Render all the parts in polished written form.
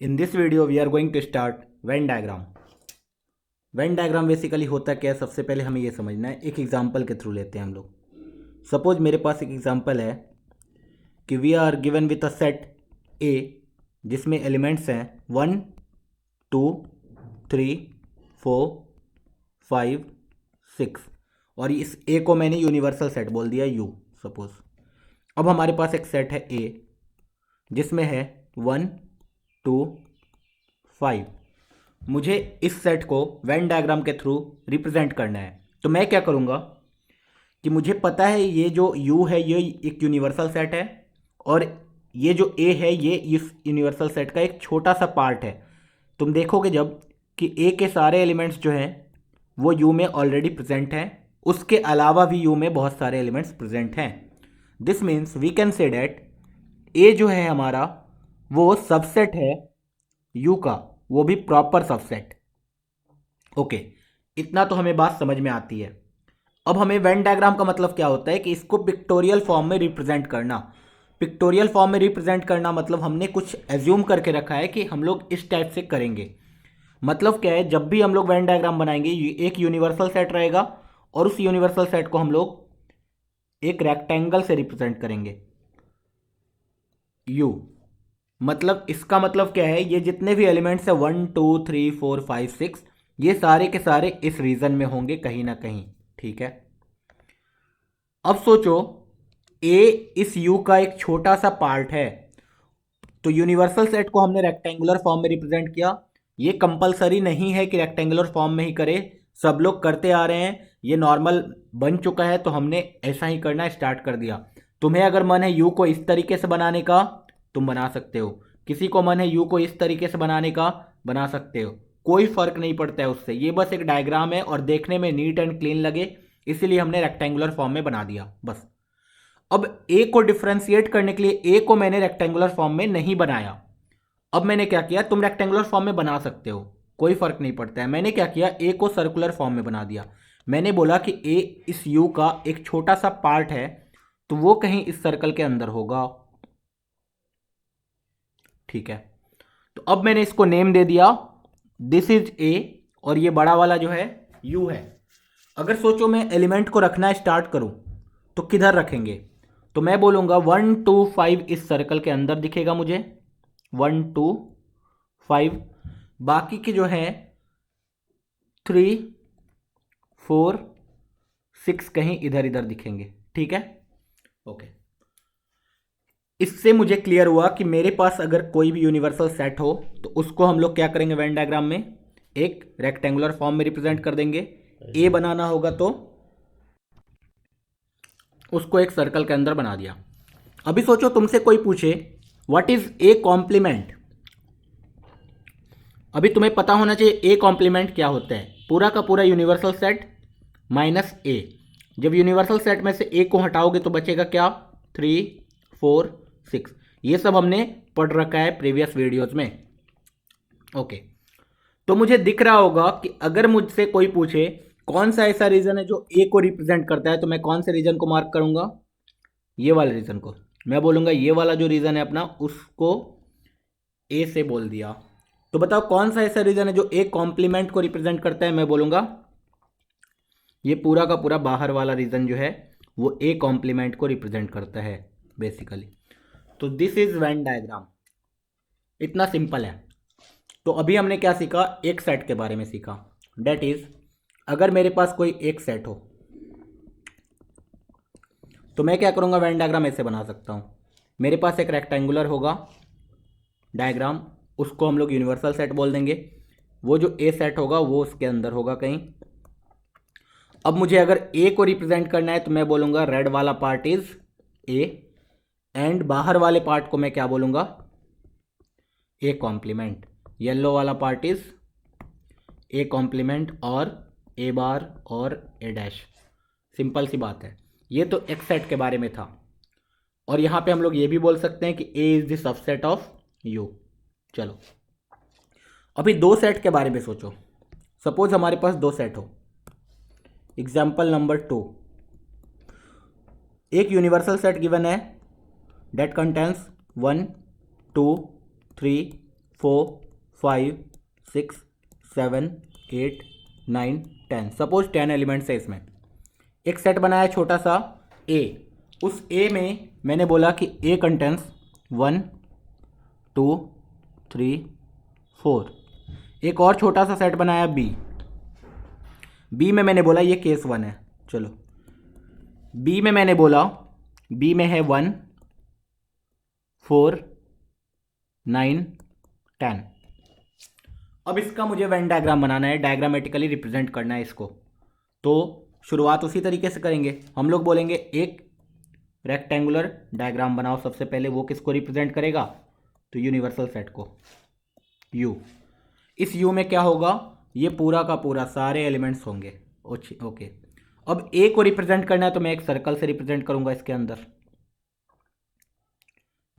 In this video we are going to start Venn diagram. Venn diagram basically होता क्या है, सबसे पहले हमें ये समझना है। एक एग्जांपल के थ्रू लेते हैं हम लोग। सपोज मेरे पास एक एग्जांपल है कि we are given with a set A जिसमें एलिमेंट्स हैं 1 2 3 4 5 6 और इस ए को मैंने यूनिवर्सल सेट बोल दिया यू सपोज। अब हमारे पास एक सेट है ए जिसमें है 1 2 5। मुझे इस सेट को वेन डायग्राम के थ्रू रिप्रेजेंट करना है। तो मैं क्या करूँगा कि मुझे पता है ये जो U है ये एक यूनिवर्सल सेट है और ये जो A है ये इस यूनिवर्सल सेट का एक छोटा सा पार्ट है। तुम देखोगे जब कि A के सारे एलिमेंट्स जो हैं वो U में ऑलरेडी प्रेजेंट हैं, उसके अलावा भी U में बहुत सारे एलिमेंट्स प्रेजेंट हैं। This means we can say that A जो है हमारा वो सबसेट है U का, वो भी प्रॉपर सबसेट। ओके, इतना तो हमें बात समझ में आती है। अब हमें वेन डायग्राम का मतलब क्या होता है कि इसको पिक्टोरियल फॉर्म में रिप्रेजेंट करना। पिक्टोरियल फॉर्म में रिप्रेजेंट करना मतलब हमने कुछ एज्यूम करके रखा है कि हम लोग इस टाइप से करेंगे। मतलब क्या है, जब भी हम लोग वेन डायग्राम बनाएंगे एक यूनिवर्सल सेट रहेगा और उस यूनिवर्सल सेट को हम लोग एक रेक्टेंगल से रिप्रेजेंट करेंगे यू। मतलब इसका मतलब क्या है, ये जितने भी एलिमेंट्स है 1 2 3 4 5 6 ये सारे के सारे इस रीजन में होंगे कहीं ना कहीं। ठीक है, अब सोचो ए इस यू का एक छोटा सा पार्ट है, तो यूनिवर्सल सेट को हमने रेक्टेंगुलर फॉर्म में रिप्रेजेंट किया। ये कंपलसरी नहीं है कि रेक्टेंगुलर फॉर्म में ही करे, सब लोग करते आ रहे हैं, ये नॉर्मल बन चुका है तो हमने ऐसा ही करना स्टार्ट कर दिया। तुम्हें अगर मन है यू को इस तरीके से बनाने का तुम बना सकते हो, किसी को मन है यू को इस तरीके से बनाने का बना सकते हो, कोई फर्क नहीं पड़ता है उससे। ये बस एक डायग्राम है और देखने में नीट एंड क्लीन लगे इसीलिए हमने रेक्टेंगुलर फॉर्म में बना दिया बस। अब ए को डिफ्रेंशिएट करने के लिए ए को मैंने रेक्टेंगुलर फॉर्म में नहीं बनाया। अब मैंने क्या किया, तुम रेक्टेंगुलर फॉर्म में बना सकते हो, कोई फर्क नहीं पड़ता है। मैंने क्या किया, ए को सर्कुलर फॉर्म में बना दिया। मैंने बोला कि ए इस यू का एक छोटा सा पार्ट है तो वो कहीं इस सर्कल के अंदर होगा। ठीक है, तो अब मैंने इसको नेम दे दिया दिस इज ए और ये बड़ा वाला जो है यू है। अगर सोचो मैं एलिमेंट को रखना स्टार्ट करूं तो किधर रखेंगे, तो मैं बोलूंगा 1 2 5 इस सर्कल के अंदर दिखेगा मुझे 1 2 5, बाकी के जो है 3 4 6 कहीं इधर इधर दिखेंगे। ठीक है, ओके। इससे मुझे क्लियर हुआ कि मेरे पास अगर कोई भी यूनिवर्सल सेट हो तो उसको हम लोग क्या करेंगे, वेन डायग्राम में एक रेक्टेंगुलर फॉर्म में रिप्रेजेंट कर देंगे। ए बनाना होगा तो उसको एक सर्कल के अंदर बना दिया। अभी सोचो तुमसे कोई पूछे व्हाट इज ए कॉम्प्लीमेंट। अभी तुम्हें पता होना चाहिए ए कॉम्प्लीमेंट क्या होता है। पूरा का पूरा यूनिवर्सल सेट माइनस ए। जब यूनिवर्सल सेट में से ए को हटाओगे तो बचेगा क्या, 3 4 6। ये सब हमने पढ़ रखा है प्रीवियस वीडियोज में। ओके, तो मुझे दिख रहा होगा कि अगर मुझसे कोई पूछे कौन सा ऐसा रीजन है जो ए को रिप्रेजेंट करता है तो मैं कौन से रीजन को मार्क करूंगा, ये वाले रीजन को। मैं बोलूंगा ये वाला जो रीजन है अपना उसको ए से बोल दिया। तो बताओ कौन सा ऐसा रीजन है जो ए कॉम्प्लीमेंट को रिप्रेजेंट करता है। मैं बोलूंगा ये पूरा का पूरा बाहर वाला रीजन जो है वो ए कॉम्प्लीमेंट को रिप्रेजेंट करता है बेसिकली। तो दिस इज वेन डायग्राम, इतना सिंपल है। तो अभी हमने क्या सीखा, एक सेट के बारे में सीखा। डेट इज अगर मेरे पास कोई एक सेट हो तो मैं क्या करूँगा, वेन डायग्राम ऐसे बना सकता हूँ। मेरे पास एक रेक्टेंगुलर होगा डायग्राम, उसको हम लोग यूनिवर्सल सेट बोल देंगे। वो जो ए सेट होगा वो उसके अंदर होगा कहीं। अब मुझे अगर ए को रिप्रेजेंट करना है तो मैं बोलूँगा रेड वाला पार्ट इज ए एंड बाहर वाले पार्ट को मैं क्या बोलूँगा, ए कॉम्प्लीमेंट। येलो वाला पार्ट इज ए कॉम्प्लीमेंट और ए बार और ए डैश। सिंपल सी बात है। ये तो एक सेट के बारे में था और यहाँ पे हम लोग ये भी बोल सकते हैं कि A is the subset of U. चलो अभी दो सेट के बारे में सोचो। सपोज हमारे पास दो सेट हो। एग्जाम्पल नंबर 2, एक यूनिवर्सल सेट गिवन है डेट कंटेंस 1 2 3 4 5 6 7 8 9 10। सपोज 10 एलिमेंट्स है इसमें। एक सेट बनाया छोटा सा ए। उस ए में मैंने बोला कि ए कंटेंट्स 1 2 3 4। एक और छोटा सा सेट बनाया बी। बी में मैंने बोला ये केस 1 है। चलो बी में मैंने बोला बी में है 1 4 9 10। अब इसका मुझे वेन डायग्राम बनाना है, डायग्रामेटिकली रिप्रेजेंट करना है इसको। तो शुरुआत उसी तरीके से करेंगे। हम लोग बोलेंगे एक रेक्टेंगुलर डायग्राम बनाओ। सबसे पहले वो किसको रिप्रेजेंट करेगा? तो यूनिवर्सल सेट को, यू। इस यू में क्या होगा? ये पूरा का पूरा सारे एलिमेंट्स होंगे। ओके, अब ए को रिप्रेजेंट करना है तो मैं एक सर्कल से रिप्रेजेंट करूंगा इसके अंदर।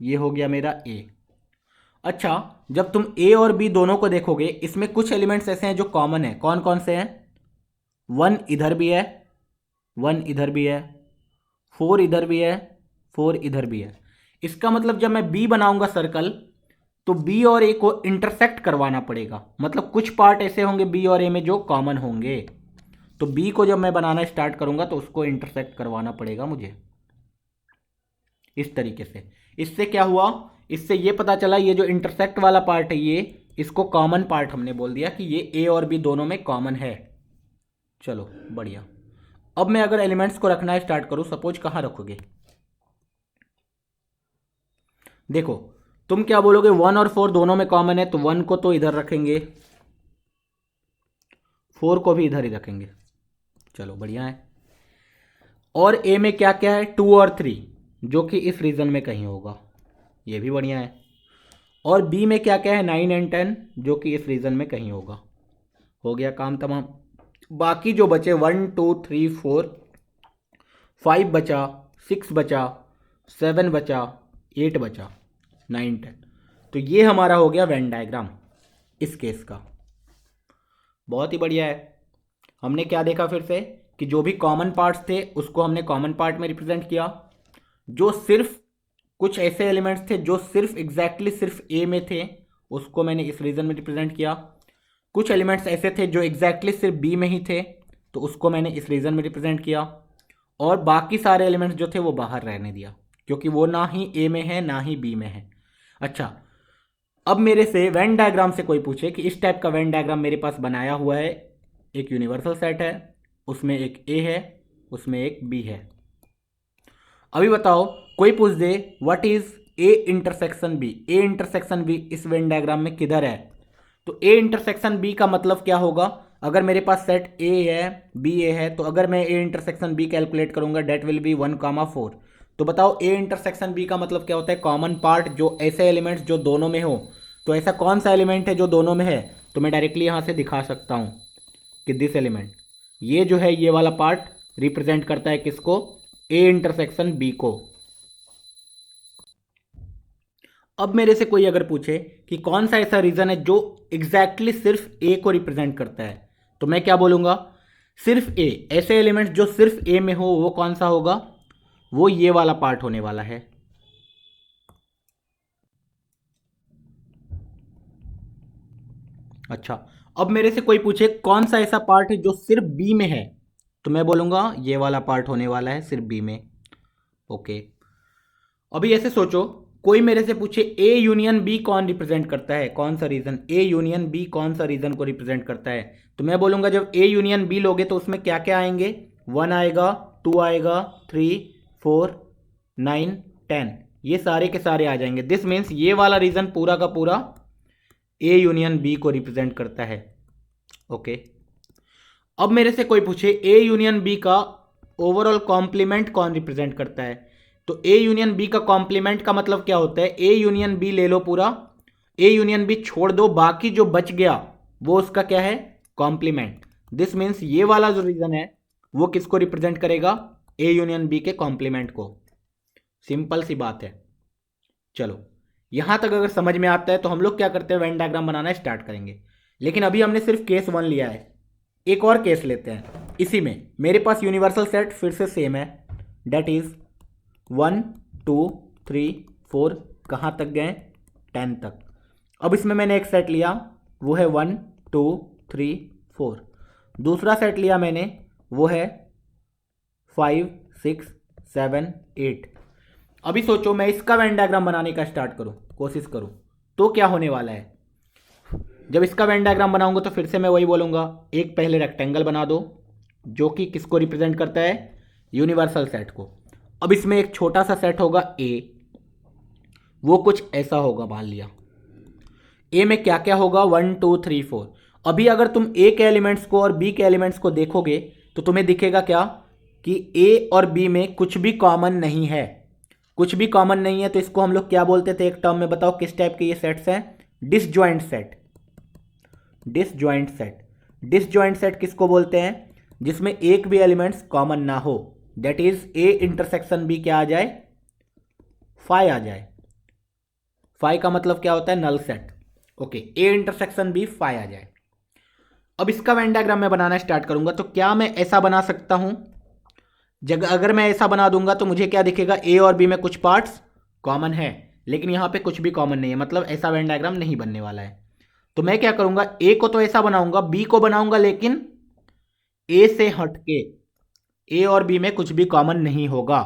ये हो गया मेरा ए। अच्छा, जब तुम ए और बी दोनों को देखोगे, इसमें कुछ एलिमेंट्स ऐसे हैं जो कॉमन है। कौन कौन से हैं? 1 इधर भी है, 1 इधर भी है, 4 इधर भी है, 4 इधर भी है। इसका मतलब जब मैं बी बनाऊंगा सर्कल, तो बी और ए को इंटरसेक्ट करवाना पड़ेगा। मतलब कुछ पार्ट ऐसे होंगे बी और ए में जो कॉमन होंगे। तो बी को जब मैं बनाना स्टार्ट करूंगा तो उसको इंटरसेक्ट करवाना पड़ेगा मुझे इस तरीके से। इससे क्या हुआ? इससे ये पता चला ये जो इंटरसेक्ट वाला पार्ट है, ये इसको कॉमन पार्ट हमने बोल दिया कि ये ए और बी दोनों में कॉमन है। चलो बढ़िया। अब मैं अगर एलिमेंट्स को रखना स्टार्ट करूं, सपोज कहां रखोगे? देखो तुम क्या बोलोगे? 1 और 4 दोनों में कॉमन है, तो 1 को तो इधर रखेंगे, 4 को भी इधर ही रखेंगे। चलो बढ़िया है। और ए में क्या क्या है? 2 और 3, जो कि इस रीजन में कहीं होगा। ये भी बढ़िया है। और बी में क्या क्या है? 9 एंड 10, जो कि इस रीजन में कहीं होगा। हो गया काम तमाम। बाकी जो बचे 1 2 3 4 5 बचा, 6 बचा, 7 बचा, 8 बचा, 9 10। तो ये हमारा हो गया वेन डायग्राम इस केस का। बहुत ही बढ़िया है। हमने क्या देखा फिर से कि जो भी कॉमन पार्ट्स थे उसको हमने कॉमन पार्ट में रिप्रेजेंट किया। जो सिर्फ कुछ ऐसे एलिमेंट्स थे जो सिर्फ एग्जैक्टली सिर्फ ए में थे, उसको मैंने इस रीजन में रिप्रेजेंट किया। कुछ एलिमेंट्स ऐसे थे जो एग्जैक्टली सिर्फ बी में ही थे, तो उसको मैंने इस रीजन में रिप्रेजेंट किया। और बाकी सारे एलिमेंट्स जो थे वो बाहर रहने दिया, क्योंकि वो ना ही ए में है ना ही बी में है। अच्छा, अब मेरे से वेन डायग्राम से कोई पूछे कि इस टाइप का वेन डायग्राम मेरे पास बनाया हुआ है, एक यूनिवर्सल सेट है, उसमें एक ए है, उसमें एक बी है। अभी बताओ, कोई पूछ दे what is A intersection B. A intersection B इस वेन डायग्राम में किधर है? तो ए इंटरसेक्शन बी का मतलब क्या होगा? अगर मेरे पास सेट ए है, बी ए है, तो अगर मैं ए इंटरसेक्शन बी कैलकुलेट करूंगा, डेट विल बी 1, 4। तो बताओ ए इंटरसेक्शन बी का मतलब क्या होता है? कॉमन पार्ट, जो ऐसे एलिमेंट्स जो दोनों में हो। तो ऐसा कौन सा एलिमेंट है जो दोनों में है? तो मैं डायरेक्टली यहां से दिखा सकता हूं कि दिस एलिमेंट, ये जो है ये वाला पार्ट रिप्रेजेंट करता है किसको? ए इंटरसेक्शन बी को। अब मेरे से कोई अगर पूछे कि कौन सा ऐसा रीजन है जो एग्जैक्टली सिर्फ ए को रिप्रेजेंट करता है, तो मैं क्या बोलूंगा? सिर्फ ए। ऐसे एलिमेंट्स जो सिर्फ ए में हो वो कौन सा होगा? वो ये वाला पार्ट होने वाला है। अच्छा, अब मेरे से कोई पूछे कौन सा ऐसा पार्ट है जो सिर्फ बी में है, तो मैं बोलूंगा ये वाला पार्ट होने वाला है सिर्फ बी में। ओके, अभी ऐसे सोचो, कोई मेरे से पूछे ए यूनियन बी कौन रिप्रेजेंट करता है? कौन सा रीजन? ए यूनियन बी कौन सा रीजन को रिप्रेजेंट करता है? तो मैं बोलूंगा जब ए यूनियन बी लोगे तो उसमें क्या क्या आएंगे? 1 आएगा, 2 आएगा, 3 4 9 10, ये सारे के सारे आ जाएंगे। दिस मीन्स ये वाला रीजन पूरा का पूरा ए यूनियन बी को रिप्रेजेंट करता है। ओके, अब मेरे से कोई पूछे ए यूनियन बी का ओवरऑल कॉम्प्लीमेंट कौन रिप्रेजेंट करता है? तो ए यूनियन बी का कॉम्प्लीमेंट का मतलब क्या होता है? ए यूनियन बी ले लो पूरा, ए यूनियन बी छोड़ दो, बाकी जो बच गया वो उसका क्या है? कॉम्प्लीमेंट। दिस मीन्स ये वाला जो रीजन है वो किसको रिप्रेजेंट करेगा? ए यूनियन बी के कॉम्प्लीमेंट को। सिंपल सी बात है। चलो यहां तक अगर समझ में आता है तो हम लोग क्या करते हैं? वेन डायग्राम बनाना स्टार्ट करेंगे। लेकिन अभी हमने सिर्फ केस 1 लिया है, एक और केस लेते हैं। इसी में मेरे पास यूनिवर्सल सेट फिर से सेम है, डेट इज 1 2 3 4, कहाँ तक गए? 10 तक। अब इसमें मैंने एक सेट लिया, वो है 1 2 3 4। दूसरा सेट लिया मैंने, वो है 5 6 7 8। अभी सोचो मैं इसका वेन डायग्राम बनाने का स्टार्ट करूं, कोशिश करूं, तो क्या होने वाला है। जब इसका वेन डायग्राम बनाऊंगा तो फिर से मैं वही बोलूंगा, एक पहले रेक्टेंगल बना दो जो कि किसको रिप्रेजेंट करता है, यूनिवर्सल सेट को। अब इसमें एक छोटा सा सेट होगा ए, वो कुछ ऐसा होगा, मान लिया ए में क्या क्या होगा 1 2 3 4। अभी अगर तुम ए के एलिमेंट्स को और बी के एलिमेंट्स को देखोगे तो तुम्हें दिखेगा क्या कि ए और बी में कुछ भी कॉमन नहीं है, कुछ भी कॉमन नहीं है। तो इसको हम लोग क्या बोलते थे एक टर्म में, बताओ किस टाइप के ये सेट्स हैं, disjoint set. Disjoint set, disjoint set किसको बोलते हैं, जिसमें एक भी एलिमेंट्स कॉमन ना हो, that is A intersection B क्या आ जाए, फाई आ जाए। फाई का मतलब क्या होता है, null set. Okay, A intersection B phi आ जाए। अब इसका वेन डायग्राम मैं बनाना स्टार्ट करूंगा तो क्या मैं ऐसा बना सकता हूं, अगर मैं ऐसा बना दूंगा तो मुझे क्या दिखेगा, ए और बी में कुछ पार्ट्स कॉमन है लेकिन यहां पे कुछ भी कॉमन नहीं है, मतलब ऐसा वेन डायग्राम नहीं बनने वाला है। तो मैं क्या करूंगा, ए को तो ऐसा बनाऊंगा, बी को बनाऊंगा लेकिन ए से हटके, ए और बी में कुछ भी कॉमन नहीं होगा।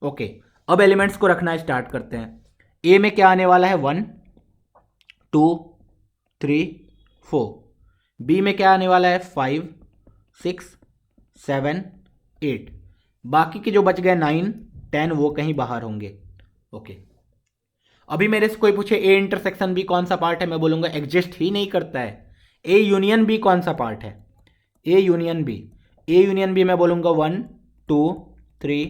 ओके, अब एलिमेंट्स को रखना स्टार्ट करते हैं। ए में क्या आने वाला है 1 2 3 4। बी में क्या आने वाला है 5 6 7 8। बाकी के जो बच गए 9 10 वो कहीं बाहर होंगे। ओके, अभी मेरे से कोई पूछे ए इंटरसेक्शन बी कौन सा पार्ट है, मैं बोलूंगा एग्जिस्ट ही नहीं करता है। ए यूनियन बी कौन सा पार्ट है, A union B. A union B मैं बोलूंगा 1 2 3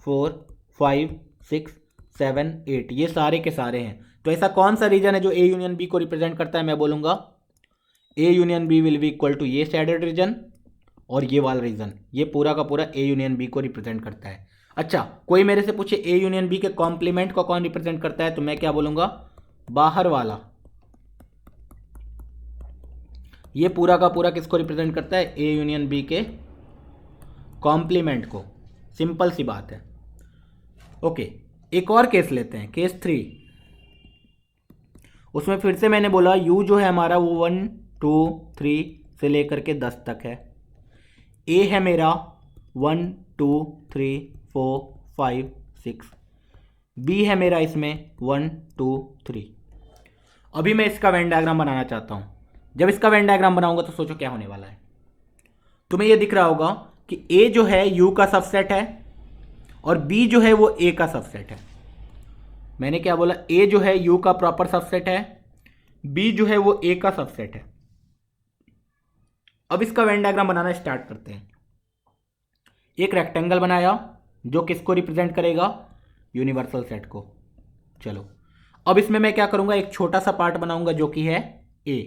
4 5 6 7 8, ये सारे के सारे हैं। तो ऐसा कौन सा रीजन है जो ए यूनियन बी को रिप्रेजेंट करता है, मैं बोलूंगा A union B will be equal to ये शेडेड रीजन और ये वाला रीजन, ये पूरा का पूरा ए यूनियन बी को रिप्रेजेंट करता है। अच्छा, कोई मेरे से पूछे ए यूनियन बी के कॉम्प्लीमेंट को कौन रिप्रेजेंट करता है, तो मैं क्या बोलूंगा, बाहर वाला। ये पूरा का पूरा किसको रिप्रेजेंट करता है, ए यूनियन बी के कॉम्प्लीमेंट को। सिंपल सी बात है। ओके, एक और केस लेते हैं, केस 3। उसमें फिर से मैंने बोला यू जो है हमारा वो 1 2 3 से लेकर के 10 तक है। ए है मेरा 1 2 3 4 5 6। बी है मेरा इसमें 1 2 3। अभी मैं इसका वेन डायग्राम बनाना चाहता हूँ। जब इसका वेन डायग्राम बनाऊंगा तो सोचो क्या होने वाला है। तुम्हें यह दिख रहा होगा कि ए जो है यू का सबसेट है और बी जो है वो ए का सबसेट है। मैंने क्या बोला, ए जो है यू का प्रॉपर सबसेट है, बी जो है वो ए का सबसेट है। अब इसका वेन डायग्राम बनाना स्टार्ट करते हैं। एक रेक्टेंगल बनाया जो किसको रिप्रेजेंट करेगा, यूनिवर्सल सेट को। चलो, अब इसमें मैं क्या करूंगा, एक छोटा सा पार्ट बनाऊंगा जो कि है ए।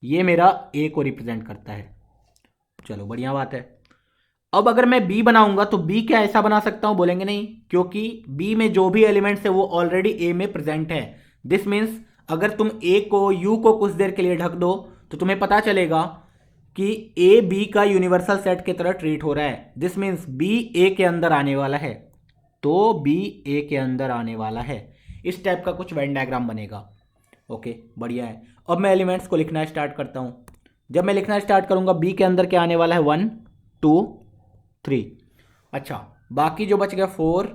ये मेरा ए को रिप्रेजेंट करता है। चलो, बढ़िया बात है। अब अगर मैं बी बनाऊंगा तो बी क्या ऐसा बना सकता हूं, बोलेंगे नहीं, क्योंकि बी में जो भी एलिमेंट्स है वो ऑलरेडी ए में प्रेजेंट है। दिस मीन्स अगर तुम ए को यू को कुछ देर के लिए ढक दो तो तुम्हें पता चलेगा कि ए बी का यूनिवर्सल सेट की तरह ट्रीट हो रहा है। दिस मीन्स बी ए के अंदर आने वाला है, तो बी ए के अंदर आने वाला है। इस टाइप का कुछ वेन डायग्राम बनेगा। ओके, बढ़िया है। अब मैं एलिमेंट्स को लिखना स्टार्ट करता हूं। जब मैं लिखना स्टार्ट करूंगा, बी के अंदर क्या आने वाला है 1 2 3। अच्छा, बाकी जो बच गया 4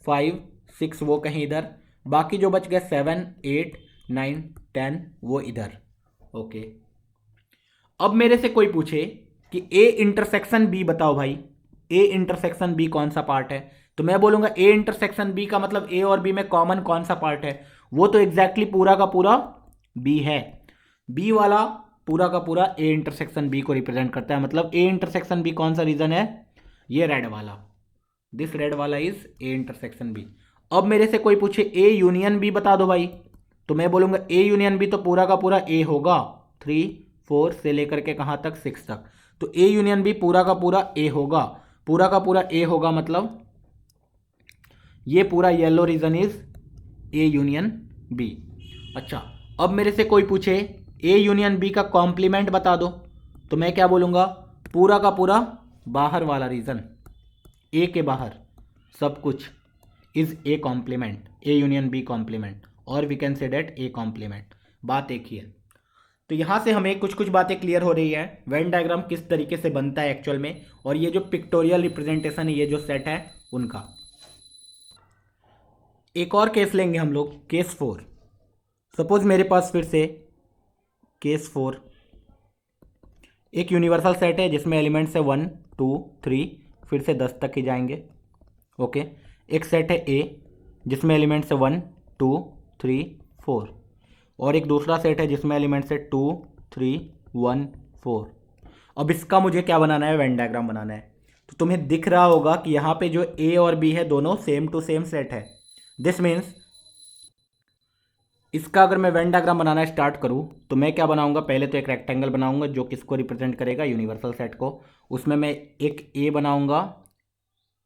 5 6 वो कहीं इधर, बाकी जो बच गया 7 8 9 10 वो इधर। ओके, अब मेरे से कोई पूछे कि ए इंटरसेक्शन बी बताओ भाई, ए इंटरसेक्शन बी कौन सा पार्ट है, तो मैं बोलूंगा ए इंटरसेक्शन बी का मतलब ए और बी में कॉमन कौन सा पार्ट है, वो तो एग्जैक्टली पूरा का पूरा बी है। बी वाला पूरा का पूरा ए इंटरसेक्शन बी को रिप्रेजेंट करता है। मतलब ए इंटरसेक्शन बी कौन सा रीजन है, ये रेड वाला, दिस रेड वाला इज ए इंटरसेक्शन बी। अब मेरे से कोई पूछे ए यूनियन बी बता दो भाई, तो मैं बोलूंगा ए यूनियन बी तो पूरा का पूरा ए होगा, 3 4 से लेकर के कहाँ तक, 6 तक। तो ए यूनियन बी पूरा का पूरा ए होगा, पूरा का पूरा ए होगा, मतलब ये पूरा yellow region is A union B. अच्छा, अब मेरे से कोई पूछे ए यूनियन बी का कॉम्प्लीमेंट बता दो, तो मैं क्या बोलूंगा, पूरा का पूरा बाहर वाला रीजन, ए के बाहर सब कुछ is A complement, A union B complement, और we can say that A complement. बात एक ही है। तो यहाँ से हमें कुछ कुछ बातें क्लियर हो रही है वेन डायग्राम किस तरीके से बनता है एक्चुअल में, और ये जो पिक्टोरियल रिप्रेजेंटेशन है, ये जो सेट है उनका। एक और केस लेंगे हम लोग, केस 4। सपोज मेरे पास फिर से केस 4 एक यूनिवर्सल सेट है जिसमें एलिमेंट्स है 1 2 3, फिर से 10 तक ही जाएंगे। ओके, एक सेट है ए जिसमें एलिमेंट्स है 1 2 3 4, और एक दूसरा सेट है जिसमें एलिमेंट्स है 2 3 1 4। अब इसका मुझे क्या बनाना है, वेन डायग्राम बनाना है। तो तुम्हें दिख रहा होगा कि यहाँ पे जो ए और बी है दोनों सेम टू सेम सेट है। दिस मीन्स इसका अगर मैं वेन डायग्राम बनाना स्टार्ट करूँ तो मैं क्या बनाऊंगा, पहले तो एक रेक्टेंगल बनाऊंगा जो किसको रिप्रेजेंट करेगा, यूनिवर्सल सेट को। उसमें मैं एक ए बनाऊंगा,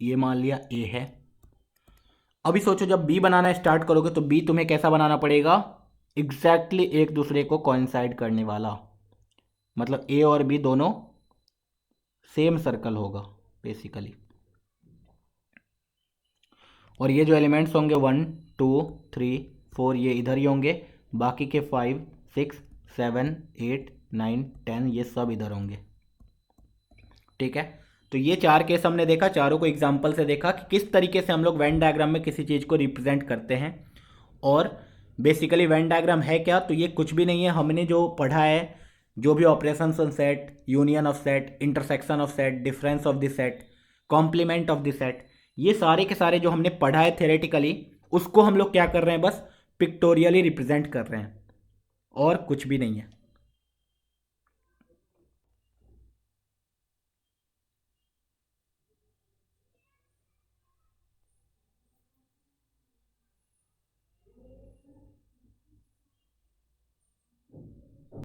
ये मान लिया ए है। अभी सोचो जब बी बनाना स्टार्ट करोगे तो बी तुम्हें कैसा बनाना पड़ेगा, एग्जैक्टली एक दूसरे को कोइंसाइड करने वाला, मतलब ए और बी दोनों सेम सर्कल होगा बेसिकली। और ये जो एलिमेंट्स होंगे 1 2 3 4 ये इधर ही होंगे, बाकी के 5 6 7 8 9 10 ये सब इधर होंगे। ठीक है, तो ये चार केस हमने देखा, चारों को एग्जाम्पल से देखा कि किस तरीके से हम लोग वेन डायग्राम में किसी चीज़ को रिप्रेजेंट करते हैं। और बेसिकली वेन डायग्राम है क्या, तो ये कुछ भी नहीं है, हमने जो पढ़ा है, जो भी operations on set, union of set, intersection of set, difference of the set, complement of the set, ये सारे के सारे जो हमने पढ़ा है थेरेटिकली, उसको हम लोग क्या कर रहे हैं, बस पिक्टोरियली रिप्रेजेंट कर रहे हैं, और कुछ भी नहीं है।